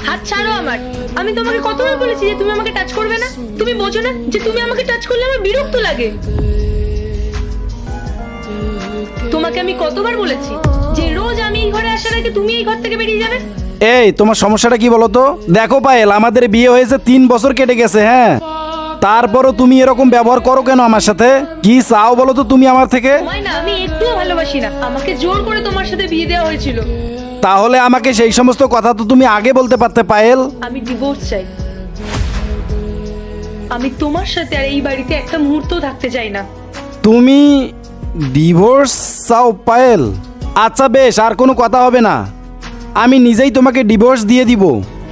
হাত ছাড়ো আমার। আমি তোমাকে কতবার বলেছি যে তুমি আমাকে টাচ করবে না? তুমি বোঝো না যে তুমি আমাকে টাচ করলে আমার বিরক্ত লাগে? তোমাকে আমি কতবার বলেছি যে রোজ আমি এই ঘরে আসার আগে তুমি এই ঘর থেকে বেরিয়ে যাবে? এই তোমার সমস্যাটা কি বলো তো? দেখো পায়েল, আমাদের বিয়ে হয়েছে 3 বছর কেটে গেছে, হ্যাঁ? তারপরও তুমি এরকম ব্যবহার করো কেন আমার সাথে? কি চাও বলো তো তুমি আমার থেকে? তোমায় না আমি একটুও ভালোবাসি না। আমাকে জোর করে তোমার সাথে বিয়ে দেওয়া হয়েছিল। তাহলে আমাকে সেই সমস্ত কথা তো তুমি আগে বলতে পারতে পায়েল। আমি ডিভোর্স চাই। আমি তোমার সাথে আর এই বাড়িতে একটা মুহূর্ত থাকতে চাই না। তুমি ডিভোর্স চাও পায়েল? আচ্ছা বেশ, আর কোনো কথা হবে না, আমি নিজেই তোমাকে ডিভোর্স দিয়ে দিব।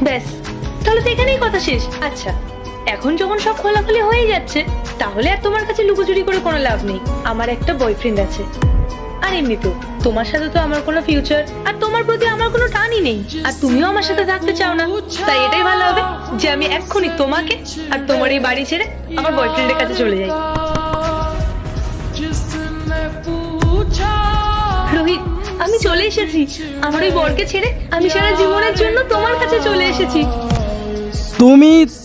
ব্যাস, তাহলে তো এখানেই কথা শেষ। আচ্ছা, এখন যখন সব খোলাখুলি হয়ে যাচ্ছে, তাহলে আর তোমার কাছে লুকোচুরি করে কোনো লাভ নেই। আমার একটা বয়ফ্রেন্ড আছে, আর এমনিতেও তোমার সাথে তো আমার কোনো ফিউচার আর তোমার প্রতি আমার কোনো টানই নেই। আর তুমিও আমার সাথে থাকতে চাও না, তাই এটাই ভালো হবে যে আমি এক্ষুনি তোমাকে আর তোমার এই বাড়ি ছেড়ে আমার বয়ফ্রেন্ডের কাছে চলে যাই। রোহিত, আমি চলে এসেছি। আমার ওই বরকে ছেড়ে আমি সারা জীবনের জন্য তোমার কাছে চলে এসেছি।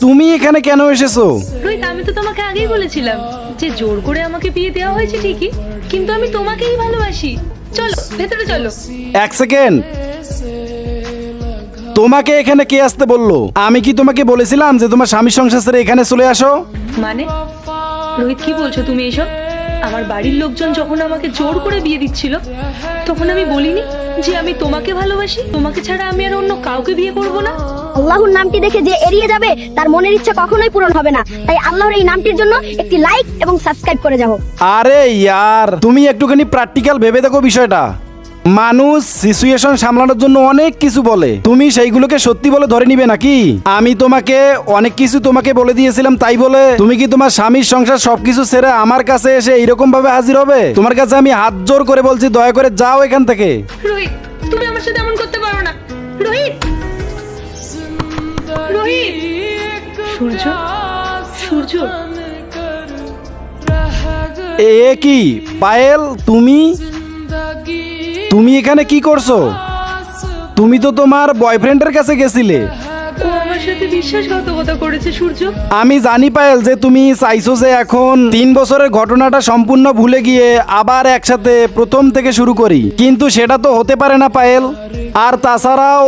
তুমি এখানে কেন এসেছো? রোহিত, আমি তো তোমাকে আগেই বলেছিলাম যে জোর করে আমাকে বিয়ে দেওয়া হয়েছে ঠিকই, কিন্তু আমি তোমাকেই ভালোবাসি। চলো ভেতরে চলো। এক সেকেন্ড, তোমাকে এখানে কে আসতে বললো? আমি কি তোমাকে বলেছিলাম যে তোমার স্বামীর সংসার ছেড়ে এখানে চলে আসো? মানে রোহিত, কি বলছো তুমি এইসব? আমার বাড়ির লোকজন যখন আমাকে জোর করে বিয়ে দিচ্ছিল, তখন আমি বলিনি যে আমি তোমাকে ভালোবাসি, তোমাকে ছাড়া আমি আর অন্য কাউকে বিয়ে করব না? আল্লাহর নামটি দেখে যে এড়িয়ে যাবে তার মনের ইচ্ছা কখনোই পূরণ হবে না। তাই আল্লাহর এই নামটির জন্য একটি লাইক এবং সাবস্ক্রাইব করে যাও। আরে ইয়ার, তুমি একটুখানি প্র্যাকটিক্যাল ভেবে দেখো বিষয়টা। মানুষ সিচুয়েশন সামলানোর জন্য অনেক কিছু বলে, তুমি সেইগুলোকে সত্যি বলে ধরে নিবে নাকি? আমি তোমাকে অনেক কিছু তোমাকে বলে দিয়েছিলাম, তাই বলে তুমি কি তোমার স্বামীর সংসার সবকিছু ছেড়ে আমার কাছে এসে এইরকম ভাবে হাজির হবে? তোমার কাছে আমি হাত জোর করে বলছি, দয়া করে যাও এখান থেকে। রোহিত, তুমি আমার সাথে এমন করতে পারো না। রোহিত, রোহিত। সূর্য, সূর্য। এ কি পায়েল, তুমি এখানে কি করছো? তুমি তো তোমার বয়ফ্রেন্ডের কাছে গেছিলে। ও আমার সাথে বিশ্বাসঘাতকতা করেছে সূর্য। আমি জানি পায়েল যে তুমি চাইছো যে এখন 3 বছরের ঘটনাটা সম্পূর্ণ ভুলে গিয়ে আবার একসাথে প্রথম থেকে শুরু করি, কিন্তু সেটা তো হতে পারে না পায়েল। আর তাছাড়াও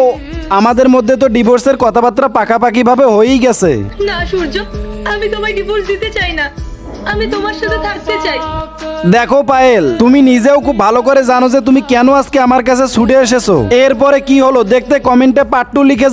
আমাদের মধ্যে তো ডিভোর্সের কথাবার্তা পাকাপাকি ভাবে হয়েই গেছে। না সূর্য, আমি তোমায় ডিভোর্স দিতে চাই না। আমি তোমার সাথে থাকতে চাই। দেখো পায়েল, তুমি নিজেও খুব ভালো করে জানো যে তুমি কেন আজকে আমার কাছে ছুটে এসেছো। এরপরে কি হলো দেখতে কমেন্টে পার্ট 2 লিখে